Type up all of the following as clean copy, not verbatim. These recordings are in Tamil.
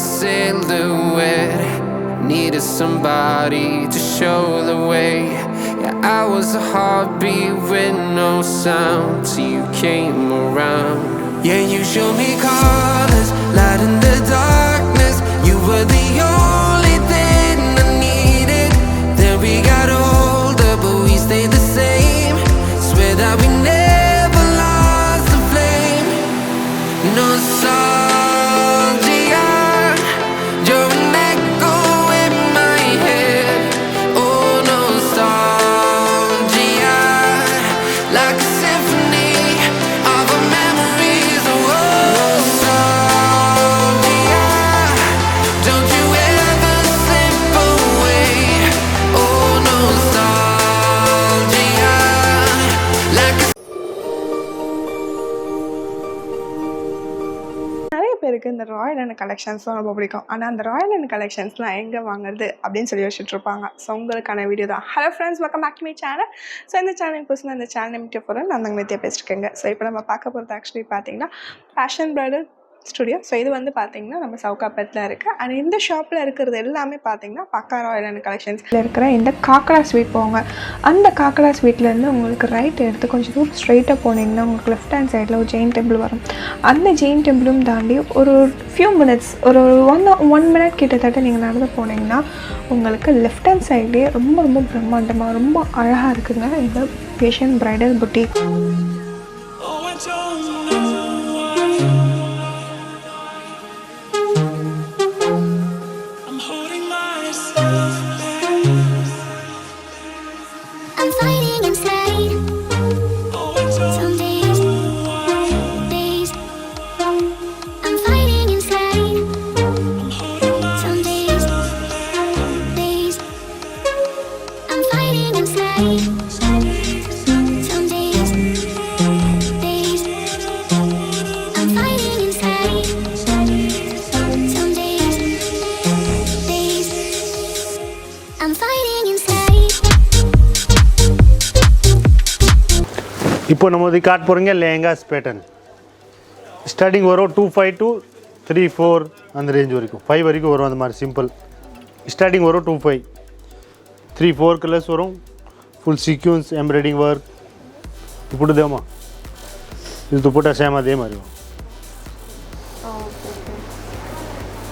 silhouette. Needed somebody to show the way. Yeah, I was a heartbeat with no sound till you came around. Yeah, you showed me colors, light in the darkness. You were the only thing I needed. Then we got older, but we stayed the same. Swear that we never lost the flame. Nostalgia, you're an echo in my head. Oh, nostalgia, like a symphony of our memories. Oh, nostalgia, don't you ever slip away. Oh, nostalgia, like a நிறைய பேருக்கு இந்த ராயல் அண்ட் கலெக்ஷன்ஸ்லாம் ரொம்ப பிடிக்கும். ஆனால் அந்த ராயல் அண்ட் கலெக்ஷன்ஸ்லாம் எங்கே வாங்குறது அப்படின்னு சொல்லி யோசிச்சுட்டு இருப்பாங்க. ஸோ உங்களுக்கான வீடியோ தான். Hello friends, welcome back to my channel. So இந்த சேனல் புதுசாக இந்த சேனல் நிமிட்டு போகிறேன். நான் தங்க நித்தியா பேசிட்டுருக்கேங்க. ஸோ இப்போ நம்ம பார்க்க போகிறது ஆக்சுவலி பார்த்தீங்கன்னா ஃபேஷன் பிரைடல் ஸ்டுடியோ. ஸோ இது வந்து பார்த்தீங்கன்னா நம்ம சவுகாப்பேட்டில் இருக்குது. அண்ட் இந்த ஷாப்பில் இருக்கிறது எல்லாமே பார்த்தீங்கன்னா பக்கா ராயல் அண்ட் கலெக்ஷன்ஸில் இருக்கிற இந்த காக்கடா ஸ்வீட் போங்க. அந்த காக்கடா ஸ்வீட்லேருந்து உங்களுக்கு ரைட் எடுத்து கொஞ்சம் தூரம் ஸ்ட்ரைட்டாக போனீங்கன்னா உங்களுக்கு லெஃப்ட் ஹேண்ட் சைடில் ஒரு ஜெயின் டெம்பிள் வரும். அந்த ஜெயின் டெம்பிளும் தாண்டி ஒரு ஃபியூ மினிட்ஸ், ஒரு ஒன் மினிட் கிட்டத்தட்ட நீங்கள் நடந்து போனீங்கன்னா உங்களுக்கு லெஃப்ட் ஹேண்ட் சைட்லேயே ரொம்ப ரொம்ப பிரம்மாண்டமாக ரொம்ப அழகாக இருக்குங்க இந்த fashion bridal boutique. I'm fighting inside. Some days, I'm fighting inside. Some days, I'm fighting inside. Some days, I'm fighting inside. Some days, I'm fighting inside. இப்போ நம்ம இது காட்ட போகிறீங்க லெஹங்காஸ் பேட்டர்ன். ஸ்டார்டிங் வரும் 25 to 34 அந்த ரேஞ்ச் வரைக்கும், 5 வரைக்கும் வரும். அந்த மாதிரி சிம்பிள் ஸ்டார்டிங் வரும் 25, 3-4 கலர்ஸ் வரும். ஃபுல் சீக்வன்ஸ் எம்ப்ராய்டிங் ஒர்க் இப்படிதாம்மா. இது துப்பட்டா சேம் அதே மாதிரி வரும்.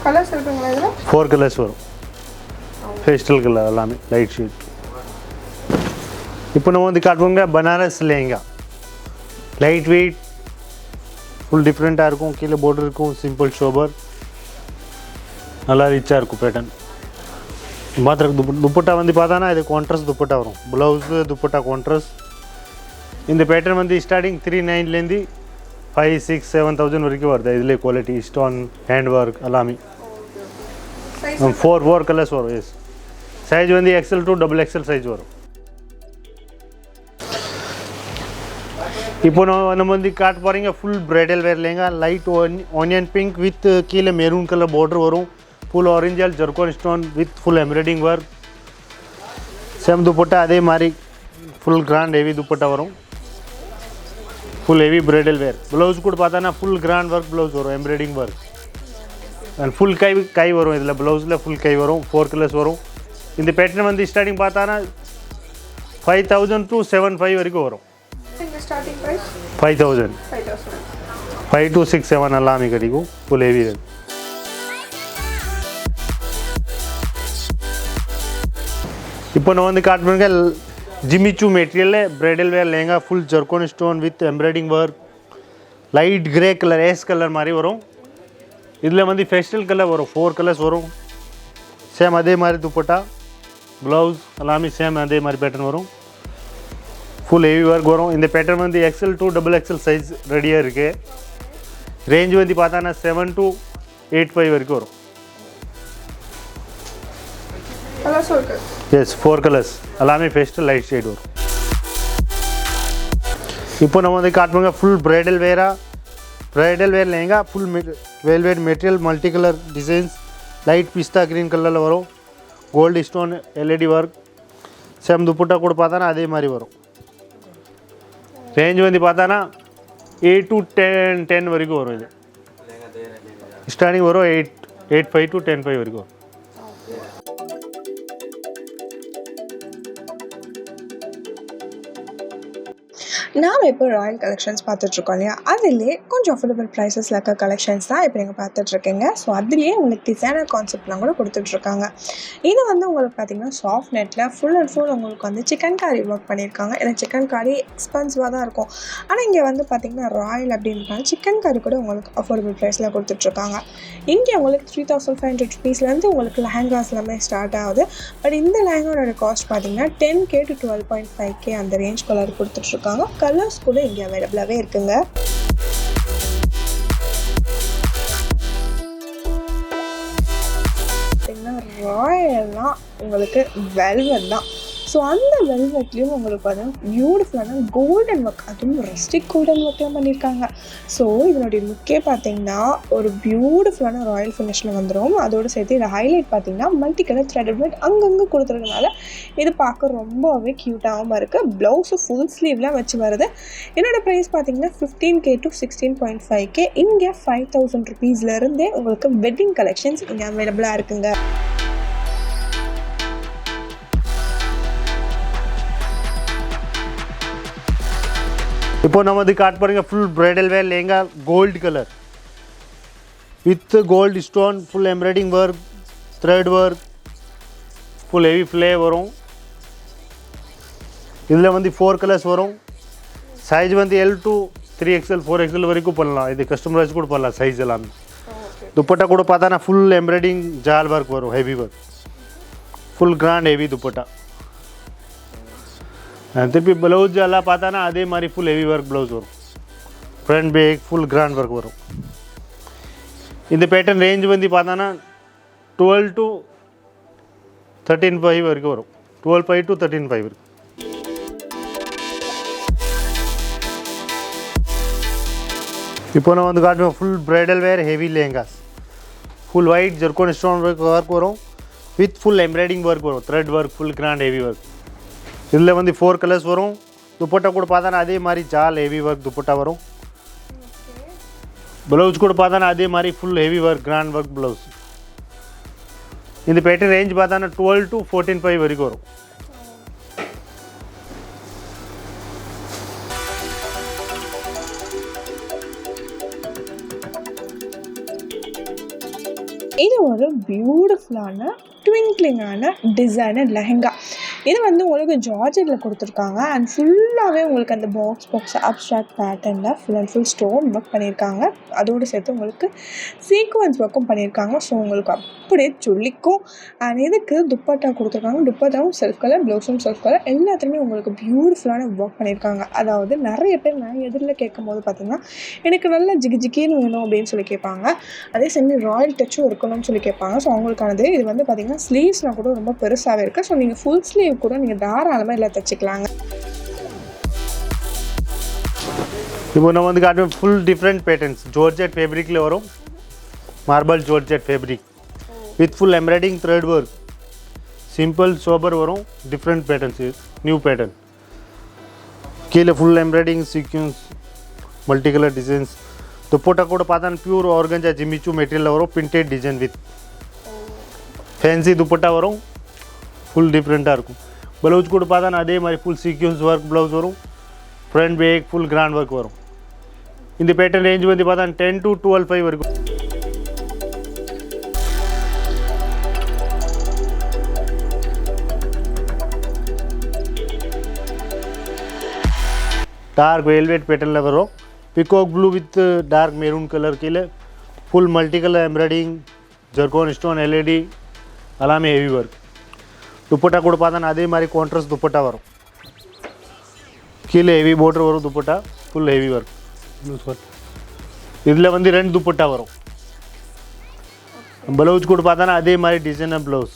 கலர்ஸ் இருக்குங்களா இதில்? 4 கலர்ஸ் வரும். பேஸ்டல் கலர் எல்லாமே லைட் ஷேட். இப்போ நம்ம வந்து காட்டுவோங்க Banaras lehenga. Light weight, full டிஃப்ரெண்ட்டாக இருக்கும். கீழே border இருக்கும், சிம்பிள் ஷோபர், நல்லா ரிச்சாக இருக்கும் பேட்டர்ன். மாத்திரம் துப்பட்டா வந்து பார்த்தானா இது கான்ட்ராஸ்ட் துப்பட்டா வரும். Blouse dupatta contrast. இந்த பேட்டர்ன் வந்து ஸ்டார்டிங் 39லேருந்து 5,000-7,000 வரைக்கும் வருது. இதில் குவாலிட்டி ஸ்டோன் ஹேண்ட் ஒர்க் எல்லாமே. 4 கலர்ஸ் வரும். எஸ், சைஸ் வந்து XL to XXL சைஸ் வரும். இப்போ நம்ம வந்து காட்ட போகிறீங்க full bridal wear lehenga. Light onion pink with கீழே மெரூன் கலர் பார்டர் வரும். ஃபுல் ஆரஞ்சல் zircon stone with full embroidering work. Same dupatta அதே மாதிரி ஃபுல் கிராண்ட் ஹெவி துப்பட்டா வரும். Full heavy bridal wear. Blouse கூட பார்த்தானா ஃபுல் கிராண்ட் ஒர்க் ப்ளவுஸ் வரும், எம்ப்ராய்டிங் ஒர்க். அண்ட் ஃபுல் கை வரும். இதில் ப்ளவுஸில் ஃபுல் கை வரும். 4 கலர்ஸ் வரும். இந்த பேட்டர்ன் வந்து ஸ்டார்டிங் பார்த்தானா 5,000 to 7,500 வரைக்கும் வரும். ஸ்டார்டிங் ப்ரைஸ் 5,000, 5 to 6, 7 எல்லாமே கிடைக்கும். Full heavy. இப்போ நான் வந்து காட்டுறேங்க ஜிமிச்சு மெட்டீரியலில் bridal wear lehenga. Full zircon stone with embroidering work. Light grey colour, ash colour மாதிரி வரும். இதில் வந்து ஃபெஸ்டல் கலர் வரும். 4 கலர்ஸ் வரும். சேம் அதே மாதிரி துப்பட்டா, ப்ளவுஸ் எல்லாமே சேம் அதே மாதிரி பேட்டர்ன் வரும். ஃபுல் ஹெவி ஒர்க் வரும். இந்த பேட்டர்ன் வந்து XL to XXL சைஸ் ரெடியாக இருக்குது. ரேஞ்ச் வந்து பார்த்தானா 7 to 8,500 வரைக்கும் வரும். எஸ், 4 கலர்ஸ் எல்லாமே ஃபெஸ்டல் லைட் ஷேட் வரும். இப்போ நம்ம வந்து காட்டுவாங்க full bridal wear lehenga. Full velvet material, multi colour designs, light pista green கலரில் வரும். Gold stone LED work. Same dupatta கூட பார்த்தானா அதே மாதிரி வரும். ரேஞ்ச் வந்து பார்த்தானா 8 to 10 வரைக்கும் வரும். இது ஸ்டார்டிங் வரும் 8.5 to 10.5 வரைக்கும். நாம் இப்போ ராயல் கலெக்ஷன்ஸ் பார்த்துட்ருக்கோம் இல்லையா, அதிலே கொஞ்சம் அஃபோர்டபுள் ப்ரைஸஸில் இருக்க கலெக்ஷன்ஸ் தான் இப்போ நீங்கள் பார்த்துட்ருக்கீங்க. ஸோ அதுலேயே உங்களுக்கு டிசைனர் கான்செப்ட்லாம் கூட கொடுத்துட்ருக்காங்க. இது வந்து உங்களுக்கு பார்த்திங்கன்னா சாஃப்ட் நெட்டில் ஃபுல் அண்ட் ஃபுல் உங்களுக்கு வந்து சிக்கன் காரி ஒர்க் பண்ணியிருக்காங்க. ஏன்னா சிக்கன் காரி எக்ஸ்பென்சிவாக தான் இருக்கும். ஆனால் இங்கே வந்து பார்த்திங்கன்னா ராயல் அப்படின்றாங்க சிக்கன் காரி கூட உங்களுக்கு அஃபோர்டபுள் ப்ரைஸில் கொடுத்துட்ருக்காங்க. இங்கே உங்களுக்கு 3500 rupeesலேருந்து உங்களுக்கு லெஹங்காஸ் எல்லாமே ஸ்டார்ட் ஆகுது. பட் இந்த லெஹங்காவோட காஸ்ட் பார்த்திங்கன்னா 10K to 12.5K அந்த ரேஞ்ச் கலர் கொடுத்துட்ருக்காங்க. கலர்ஸ் கூட இங்கே அவைலபிளாகவே இருக்குங்க. பார்த்தீங்கன்னா ராயல்லாம் உங்களுக்கு வெல்வெட் தான். ஸோ அந்த வெல்வெட்லேயும் உங்களுக்கு பார்த்தீங்கன்னா பியூட்டிஃபுல்லான கோல்டன் ஒர்க், அதுவும் ரெஸ்டிக் கோல்டன் ஒர்க்லாம் பண்ணியிருக்காங்க. ஸோ இதனுடைய லுக்கே பார்த்தீங்கன்னா ஒரு பியூட்டிஃபுல்லான ராயல் ஃபினிஷில் வந்துடும். அதோடு சேர்த்து இதை ஹைலைட் பார்த்தீங்கன்னா மல்டி கலர் த்ரெடட் ஒர்க் அங்கங்கே கொடுத்துருக்கனால இது பார்க்க ரொம்பவே க்யூட்டாகவும் இருக்குது. ப்ளவுஸு ஃபுல் ஸ்லீவ்லாம் வச்சு வருது. என்னோடய ப்ரைஸ் பார்த்தீங்கன்னா 15K to 16.5K. இங்கே 5000 rupeesலேருந்தே உங்களுக்கு வெட்டிங் கலெக்ஷன்ஸ் இங்கே அவைலபிளாக இருக்குங்க. இப்போ நம்ம இது காட்ட போகிறீங்க full bridal wear lehenga gold colour with gold stone, full embroidering work, thread work, full heavy flare வரும். இதில் வந்து 4 கலர்ஸ் வரும். சைஸ் வந்து L to 3XL 4XL வரைக்கும் பண்ணலாம். இது கஸ்டமைஸ் கூட பண்ணலாம் சைஸ் எல்லாமே. துப்பட்டா கூட பார்த்தா ஃபுல் எம்ப்ராய்டிங் ஜால் ஒர்க் வரும், heavy work, full grand heavy dupatta. திருப்பி ப்ளவுஸ் எல்லாம் பார்த்தா அதே மாதிரி ஃபுல் ஹெவி ஒர்க் ப்ளவுஸ் வரும். Front back full grand work வரும். இந்த பேட்டர்ன் ரேஞ்ச் வந்து பார்த்தோன்னா 12 to 13.5 வரைக்கும் வரும். 12.5 to 13.5 வரைக்கும். இப்போ நான் வந்து காட்டுவேன் full bridal wear heavy lehengas. Full white zircon stone work வரும் வித் ஃபுல் எம்ப்ராய்டிங் ஒர்க் வரும், thread work, full grand heavy work. இதில் வந்து 4 கலர்ஸ் வரும். துப்பட்டா கூட பார்த்தா அதே மாதிரி ஜால் ஹெவி ஒர்க் துப்பட்டா வரும். ப்ளவுஸ் கூட பார்த்தா அதே மாதிரி full heavy work grand work blouse. இந்த பேட்டர்ன் ரேஞ்ச் பார்த்தா 12 to 14.5 வரைக்கும் வரும். இது ஒரு பியூட்டிஃபுல்லான ட்விங்க்லிங்கான டிசைனர் லெஹங்கா. இது வந்து உங்களுக்கு ஜார்ஜெட்டில் கொடுத்துருக்காங்க. அண்ட் ஃபுல்லாகவே உங்களுக்கு அந்த பாக்ஸ் அப்ஸ்ட்ராக்ட் பேட்டர்னில் full and full stone work பண்ணியிருக்காங்க. அதோடு சேர்த்து உங்களுக்கு சீக்வன்ஸ் ஒர்க்கும் பண்ணியிருக்காங்க. ஸோ உங்களுக்கு அப்படியே சொல்லிக்கும். அண்ட் இதுக்கு துப்பட்டா கொடுத்துருக்காங்க. துப்பட்டாவும் செல்ஃப் கலர், ப்ளவுஸும் செல்ஃப் கலர், எல்லாத்துலேயுமே உங்களுக்கு பியூட்டிஃபுல்லான ஒர்க் பண்ணியிருக்காங்க. அதாவது நிறைய பேர் நான் எதிரில் கேட்கும் போது பார்த்திங்கன்னா எனக்கு நல்லா ஜிகின்னு வேணும் அப்படின்னு சொல்லி கேட்பாங்க. அதே சமயம் ராயல் டச்சும் இருக்கணும்னு சொல்லி கேட்பாங்க. ஸோ அவங்களுக்கானது இது வந்து பார்த்திங்கன்னா ஸ்லீவ்ஸ்லாம் கூட ரொம்ப பெருசாகவே இருக்குது. ஸோ நீங்கள் ஃபுல் ஸ்லீவ் கூட நீங்கள் தாராளமாக இல்லை தைச்சிக்கலாங்க. இப்போ நம்ம வந்து காட்டுவோம் ஃபுல் டிஃப்ரெண்ட் பேட்டர்ன்ஸ். ஜார்ஜெட் ஃபேப்ரிக்கில் வரும், marble georgette fabric with full embroidering thread work, simple sober வரும். Different patterns, new pattern. கீழே full embroidering sequins, multi colour designs. Dupatta கூட பார்த்தா பியூர் ஆர்கன்ஜா ஜிமிச்சு மெட்டீரியலில் வரும். Printed design with fancy dupatta வரும். ஃபுல் டிஃப்ரெண்ட்டாக இருக்கும். ப்ளவுஸ் கூட பார்த்தா அதே மாதிரி ஃபுல் சீக்வன்ஸ் ஒர்க் ப்ளவுஸ் வரும். Front back full grand work வரும். இந்த பேட்டர்ன் ரேஞ்ச் வந்து பார்த்தா 10 to 12.5 வரைக்கும். டார்க் வெல்வெட் பேட்டர்னில் வரும். Peacock blue with dark maroon colour. கீழே full multi colour embroidering, zircon stone, LED எல்லாமே ஹெவி ஒர்க். துப்பட்டா கூட பார்த்தா அதே மாதிரி கான்ட்ராஸ்ட் துப்பட்டா வரும். கீழே ஹெவி border வரும். Dupatta full heavy work. இதில் வந்து 2 துப்பட்டா வரும். ப்ளவுஸ் கூட பார்த்தா அதே மாதிரி டிசைனர் ப்ளவுஸ்,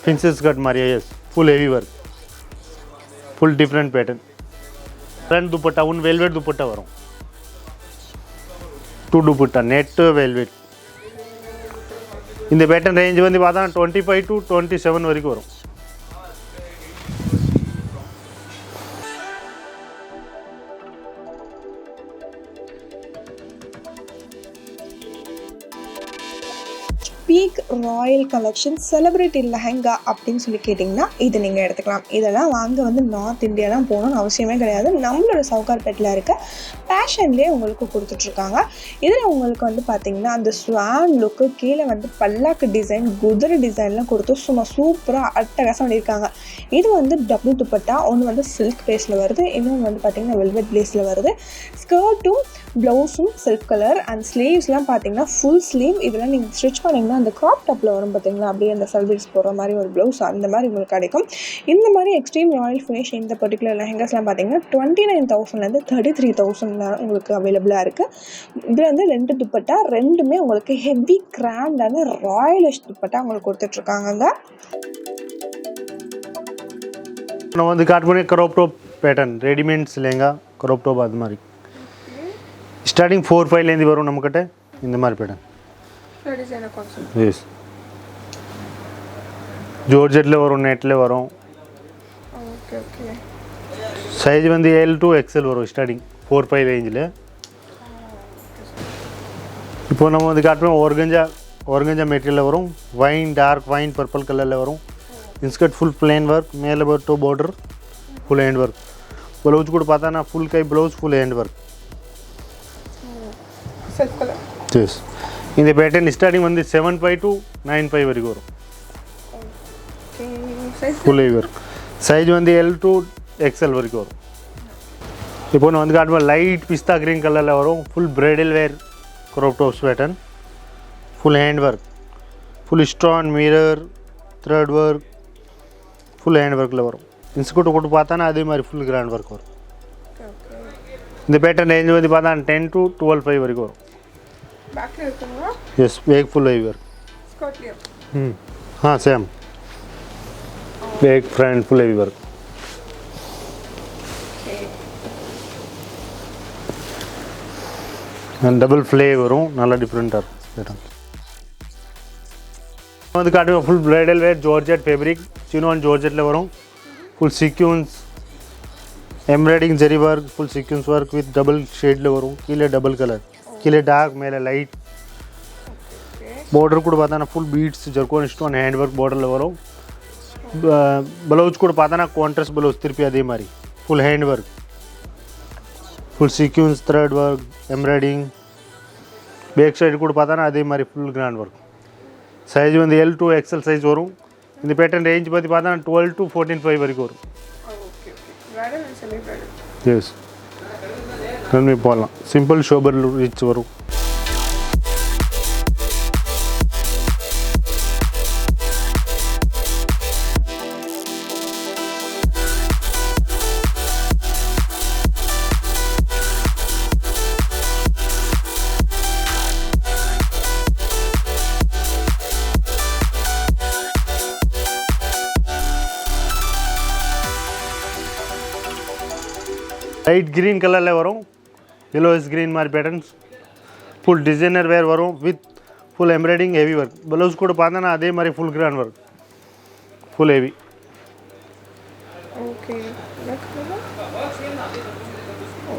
பிரின்சஸ் கட் மாதிரி. Yes, full heavy work, full different pattern. Front dupatta velvet dupatta வரும். 2 துப்பட்டா நெட் வெல்வெட். இந்த பேட்டர்ன் ரேஞ்ச் வந்து பார்த்தா 25 to 27 வரைக்கும் வரும். ராயல் கலெக்ஷன் செலிப்ரிட்டி லெஹங்கா அப்படின்னு சொல்லி கேட்டிங்கன்னா இது நீங்கள் எடுத்துக்கலாம். இதெல்லாம் வாங்க வந்து நார்த் இந்தியாலாம் போகணும்னு அவசியமே கிடையாது. நம்மளோட சவுகார்பேட்டில் இருக்க பேஷன்லேயே உங்களுக்கு கொடுத்துட்ருக்காங்க. இதில் உங்களுக்கு வந்து பார்த்திங்கன்னா அந்த ஸ்வான் லுக்கு, கீழே வந்து பல்லாக்கு டிசைன், குதிரை டிசைன்லாம் கொடுத்து சும்மா சூப்பராக அட்டகாசம் பண்ணியிருக்காங்க. இது வந்து டபுள் துப்பட்டா, ஒன்று வந்து சில்க் பேஸில் வருது, இன்னொன்று வந்து பார்த்திங்கன்னா வெல்வெட் பேஸில் வருது. ஸ்கர்ட்டும் ப்ளவுஸும் சில்க் கலர் அண்ட் ஸ்லீவ்ஸ்லாம் பார்த்தீங்கன்னா ஃபுல் ஸ்லீவ். இதெல்லாம் நீங்கள் ஸ்டிச் பண்ணிங்கன்னா அந்த க்ராப் டாப்பில் வரும் பார்த்தீங்களா, அப்படியே அந்த சல்வேஸ் போடுற மாதிரி ஒரு ப்ளவுஸ் அந்த மாதிரி உங்களுக்கு கிடைக்கும். இந்த மாதிரி எக்ஸ்ட்ரீம் ராயல் ஃபினிஷ் இந்த பர்டிகுலர் லெஹங்காஸ்லாம் பார்த்தீங்கன்னா 29,000லேருந்து 33,000 உங்களுக்கு அவைலபிளாக இருக்குது. இதில் வந்து 2 துப்பட்டா, ரெண்டுமே உங்களுக்கு ஹெவி கிராண்டான ராயலிஷ் துப்பட்டா உங்களுக்கு கொடுத்துட்ருக்காங்க. நம்ம வந்து காட் பண்ணி crop top pattern readymades lehenga crop top அது மாதிரி ஸ்டார்டிங் 4-5லேருந்து வரும் நம்மக்கிட்ட இந்த மாதிரி பேட்டர்ன். எஸ் ஜோர்ஜெட்டில் வரும், நெட்டில் வரும். சைஸ் வந்து L to XL வரும் ஸ்டார்டிங் 4-5 ரேஞ்சில். இப்போ நம்ம வந்து காட்டுறோம் ஆர்கஞ்சா மெட்டீரியலில் வரும். டார்க் வைன் பர்பிள் கலரில் வரும். இன்ஸ்கர்ட் ஃபுல் பிளேன் ஒர்க், மேலே டோ border full hand work. Blouse கூட பார்த்தா ஃபுல் கை blouse full hand work. Yes இந்த பேட்டர்ன் ஸ்டார்டிங் வந்து 7.5 to 9.5 வரைக்கும் வரும். Full heavy work. சைஸ் வந்து L to XL வரைக்கும் வரும். இப்போ நான் வந்து காட்டுவோம் லைட் பிஸ்தா க்ரீன் கலரில் வரும். ஃபுல் பிரைடல் வேர் graph tops pattern, full hand work, full stone mirror thread work, full hand ஒர்க்கில் வரும். இன்ஸ்கூட்டு போட்டு பார்த்தானா அதே மாதிரி ஃபுல் கிராண்ட் ஒர்க் வரும். இந்த பேட்டர்ன் ரேஞ்ச் வந்து பார்த்தா 10 to 12.5 வரைக்கும் வரும். Yes back full heavy work. Same back front full heavy work. Double flare வரும், நல்லா டிஃப்ரெண்ட்டாக இருக்கும். வந்து காட்டுவோம் full bridal wear georgette fabric, chinon ஜார்ஜெட்டில் வரும். Full sequins embroidery zari work, full sequins work with double ஷேடில் வரும். கீழே டபுள் கலர், கீழே டார்க் மேலே லைட். பார்டர் கூட பார்த்தா full beads zircon stone hand work பார்டரில் வரும். ப்ளவுஸ் கூட பார்த்தா கான்ட்ராஸ்ட் ப்ளவுஸ் திருப்பி அதே மாதிரி full hand work, full sequins thread work embroidery. Back side கூட பார்த்தா அதே மாதிரி ஃபுல் கிராண்ட் ஒர்க். சைஸ் வந்து L to XL சைஸ் வரும். இந்த பேட்டர்ன் ரேஞ்ச் பற்றி பார்த்தா 12 to 14.5 வரைக்கும் வரும். எஸ் ரெண்டுமே போடலாம். சிம்பிள் ஷோபர் ரிச் வரும். லைட் க்ரீன் கலரில் வரும். எல்லோஸ் க்ரீன் மாதிரி பேட்டர்ன்ஸ், ஃபுல் டிசைனர் வேர் வரும் with full embroidery heavy work. Blouse கூட பார்த்தோன்னா அதே மாதிரி full grand work, full heavy.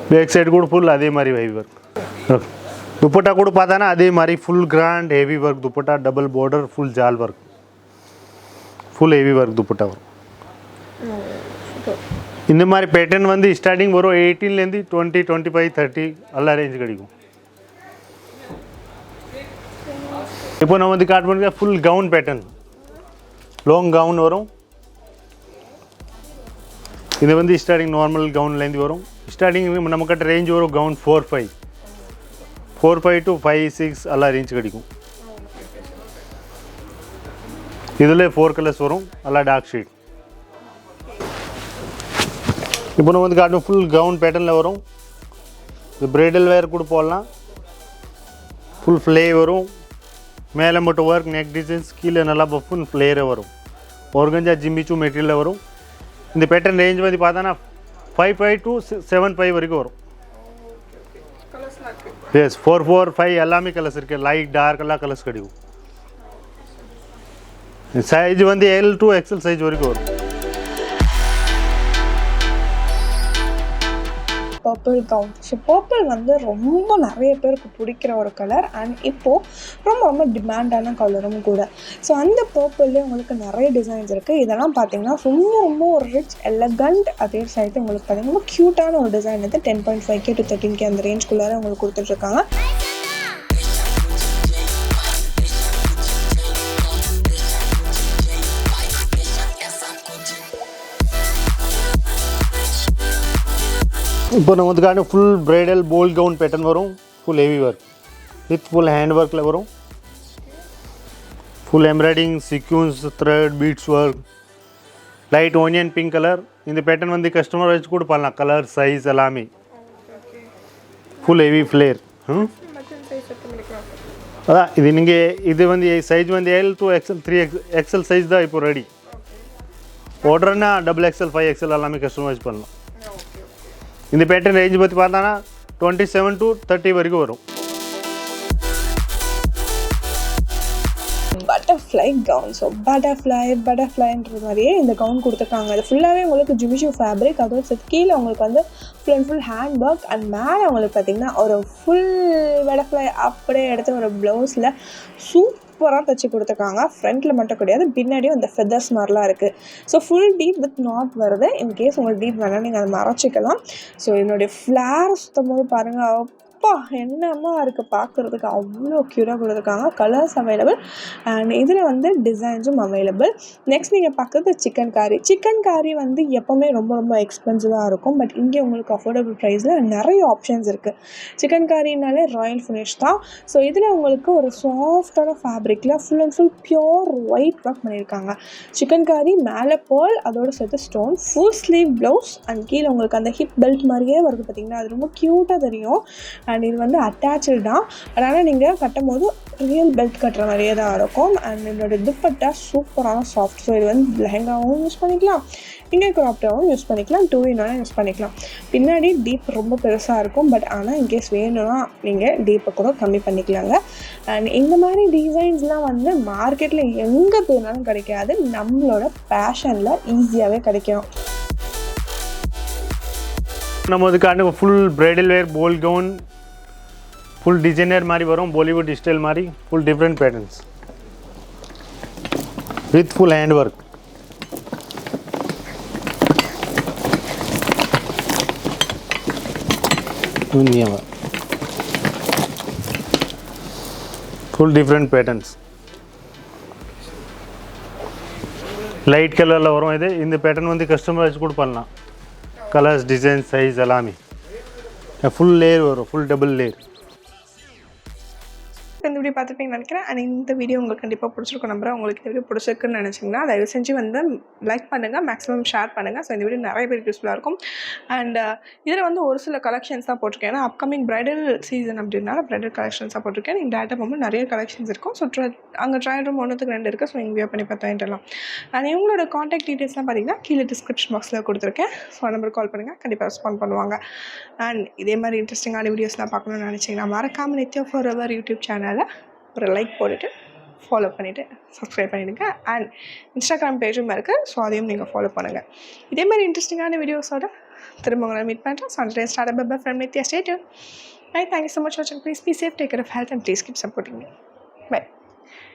Back side கூட ஃபுல் அதே மாதிரி ஹெவி ஒர்க். துப்பட்டா கூட பார்த்தோன்னா அதே மாதிரி full grand heavy work dupatta, double border, full jaal work, full heavy work dupatta வரும். இந்த மாதிரி பேட்டர்ன் வந்து ஸ்டார்டிங் வரும் 18லேருந்து 20, 25, 30 எல்லா ரேஞ்சு கிடைக்கும். இப்போ நம்ம வந்து காட் பண்ணுங்க full gown pattern, long gown வரும். இது வந்து ஸ்டார்டிங் நார்மல் கவுன்லேருந்து வரும். ஸ்டார்டிங் நம்மக்கிட்ட ரேஞ்ச் வரும் கவுன் 4.5 to 5-6 எல்லா ரேஞ்சு கிடைக்கும். இதில் 4 கலர்ஸ் வரும், எல்லாம் டார்க் ஷேட். இப்போ நம்ம வந்து காட்டும் ஃபுல் கவுன் பேட்டர்னில் வரும். இது பிரைடல் வேர் கூட போடலாம். ஃபுல் ஃப்ளே வரும், மேலே மட்டும் ஒர்க், நெக் டிசைன்ஸ், கீழே நல்லா ஃபுல் ஃப்ளேரே வரும். ஆர்கஞ்சா ஜிம்மிச்சூ மெட்டீரியலில் வரும். இந்த பேட்டர்ன் ரேஞ்ச் வந்து பார்த்தோன்னா 5.5 to 7.5 வரைக்கும் வரும். எஸ் 4, 4, 5 எல்லாமே கலர்ஸ் இருக்குது. லைட் டார்க் எல்லாம் கலர்ஸ் கிடைக்கும். சைஸ் வந்து L to XL சைஸ் வரைக்கும் வரும். Purple gown. ஸோ பர்பிள் வந்து ரொம்ப நிறைய பேருக்கு பிடிக்கிற ஒரு கலர் அண்ட் இப்போது ரொம்ப ரொம்ப டிமாண்டான கலரும் கூட. ஸோ அந்த பர்பிள்லேயே உங்களுக்கு நிறைய டிசைன்ஸ் இருக்குது. இதெல்லாம் பார்த்தீங்கன்னா ரொம்ப ரொம்ப ஒரு ரிச் எலகண்ட், அதே சைடு உங்களுக்கு பார்த்தீங்கன்னா ரொம்ப க்யூட்டான ஒரு டிசைன் வந்து 10.5K to 13K அந்த ரேஞ்ச்குள்ளார உங்களுக்கு கொடுத்துட்ருக்காங்க. இப்போ நம்ம வந்துக்கான full bridal ball gown pattern வரும். Full heavy work with full hand ஒர்க்கில் வரும். Full embroidering, sequins, thread, beads work, light onion pink colour. இந்த பேட்டர்ன் வந்து கஸ்டமர் வச்சு கூட பண்ணலாம், கலர் சைஸ் எல்லாமே. Full heavy flare. அதான் இது நீங்கள் இது வந்து சைஸ் வந்து L to XL 3XL size தான் இப்போ ரெடி. ஆர்டர்னா XXL 5XL எல்லாமே கஸ்டமைஸ் பண்ணலாம். இந்த பேட்டர்ன் ரேஞ்ச் பற்றி பார்த்தானா 27 to 30 வரைக்கும் வரும். Butterfly gown. ஸோ பட்டர்ஃப்ளைன்ற மாதிரியே இந்த கவுன் கொடுத்துருக்காங்க. அது ஃபுல்லாகவே உங்களுக்கு ஜிமிஷு ஃபேப்ரிக், அதோட சேர்த்து கீழே உங்களுக்கு வந்து full and full hand work and மேலே உங்களுக்கு பார்த்திங்கன்னா ஒரு ஃபுல் பட்டர்ஃப்ளை அப்படியே எடுத்து ஒரு ப்ளவுஸில் சூப்பராக தைச்சி கொடுத்துருக்காங்க. ஃப்ரண்ட்டில் மட்டும் கிடையாது, பின்னாடியும் அந்த ஃபெதர்ஸ் மாதிரிலாம் இருக்குது. So full deep with not வருது. இன்கேஸ் உங்களுக்கு டீப் வேணால் நீங்கள் அதை மறைச்சிக்கலாம். ஸோ என்னுடைய ஃப்ளார் சுத்தம் போது பாருங்கள், அப்பா என்னமா இருக்குது பார்க்குறதுக்கு, அவ்வளோ க்யூட்டாக கொடுத்துருக்காங்க. கலர்ஸ் அவைலபிள் அண்ட் இதில் வந்து டிசைன்ஸும் அவைலபிள். நெக்ஸ்ட் நீங்கள் பார்க்குறது சிக்கன் காரி வந்து எப்போவுமே ரொம்ப ரொம்ப எக்ஸ்பென்சிவாக இருக்கும். பட் இங்கே உங்களுக்கு அஃபோர்டபுள் ப்ரைஸில் நிறைய ஆப்ஷன்ஸ் இருக்குது. சிக்கன் காரினாலே ராயல் ஃபினிஷ் தான். ஸோ இதில் உங்களுக்கு ஒரு சாஃப்டான ஃபேப்ரிக்கில் full and full pure white work பண்ணியிருக்காங்க. சிக்கன் காரி மேலே பேர்ல், அதோட சேர்த்து stone, full sleeve blouse and கீழே உங்களுக்கு அந்த ஹிப் பெல்ட் மாதிரியே வருது. பார்த்திங்கன்னா அது ரொம்ப க்யூட்டாக தெரியும். அண்ட் இது வந்து அட்டாச்சு தான், அதனால் நீங்கள் கட்டும் போது ரியல் பெல்ட் கட்டுற மாதிரியே தான் இருக்கும். அண்ட் என்னோடய துப்பட்டா சூப்பரான சாஃப்ட். ஸோ இது வந்து லெஹங்காவும் யூஸ் பண்ணிக்கலாம், நீங்கள் க்ராப்டாகவும் யூஸ் பண்ணிக்கலாம், 2-in-1 யூஸ் பண்ணிக்கலாம். பின்னாடி டீப் ரொம்ப பெருசாக இருக்கும். பட் ஆனால் இன்கேஸ் வேணும்னா நீங்கள் டீப்பை கூட கம்மி பண்ணிக்கலாங்க. அண்ட் இந்த மாதிரி டிசைன்ஸ்லாம் வந்து மார்க்கெட்டில் எங்கே போனாலும் கிடைக்காது, நம்மளோட பேஷனில் ஈஸியாகவே கிடைக்கும். நம்ம அதுக்கான ஃபுல் பிரைடல் வேர் போல் கவுன், ஃபுல் டிசைனர் மாதிரி வரும், பாலிவுட் ஸ்டைல் மாதிரி, full different patterns with full hand work. Full different patterns light கலரில் வரும். இந்த பேட்டர்ன் வந்து கஸ்டமைஸ் கூட பண்ணலாம். கலர்ஸ், டிசைன், சைஸ் எல்லாமே ஃபுல் லேயர் வரும், ஃபுல் டபுள் லேயர். இந்த வீடியோ பார்த்துப்பீங்கன்னு நினைக்கிறேன். அண்ட் இந்த வீடியோ உங்களுக்கு கண்டிப்பாக பிடிச்சிருக்கும் நம்புறேன். உங்களுக்கு இந்த வீடியோ பிடிச்சிருக்குன்னு நினச்சிங்கன்னா தயவு செஞ்சு வந்து லைக் பண்ணுங்கள், மேக்ஸிமம் ஷேர் பண்ணுங்கள். ஸோ இந்த வீடியோ நிறைய பேருக்கு யூஸ்ஃபுல்லாக இருக்கும். அண்ட் இதில் வந்து ஒரு சில கலெக்ஷன்ஸ் தான் போட்டிருக்கேன். ஏன்னா அப்கமிங் ப்ரைடல் சீசன் அப்படின்னால ப்ரைடல் கலெக்ஷன்ஸாக போட்டிருக்கேன். நீங்கள் டேட்டா போகும்போது நிறைய கலெக்ஷன்ஸ் இருக்கும். ஸோ அங்கே ட்ரையல் ரூம் 1-2 இருக்குது. ஸோ நீங்கள் வியூ பண்ணி பார்த்துலாம். அண்ட் இவங்களோட காண்டாக்ட் டீட்டெயில்ஸ்லாம் பார்த்தீங்கன்னா கீழே டிஸ்கிரிப்ஷன் பாக்ஸில் கொடுத்துருக்கேன். ஸோ நம்பருக்கு கால் பண்ணுங்கள், கண்டிப்பாக ரெஸ்பாண்ட் பண்ணுவாங்க. அண்ட் இதே மாதிரி இன்ட்ரெஸ்டிங்கான வீடியோஸ்லாம் பார்க்கணும்னு நினச்சிங்கன்னா மறக்காமல் நித்யா ஃபார் எவர் யூடியூப் சேனலை ஒரு லைக் போட்டுட்டு ஃபாலோ பண்ணிவிட்டு சப்ஸ்கிரைப் பண்ணிவிடுங்க. அண்ட் இன்ஸ்டாகிராம் பேஜும் இருக்குது. ஸோ அதையும் நீங்கள் ஃபாலோ பண்ணுங்கள். இதே மாதிரி இன்ட்ரெஸ்டிங்கான வீடியோஸோட திரும்ப உங்களை மீட் பண்ணுறேன். So and start up from Nithya. Stay tuned. Bye. Thank you so much for watching. Please be safe, take care of health and please keep supporting me. Bye.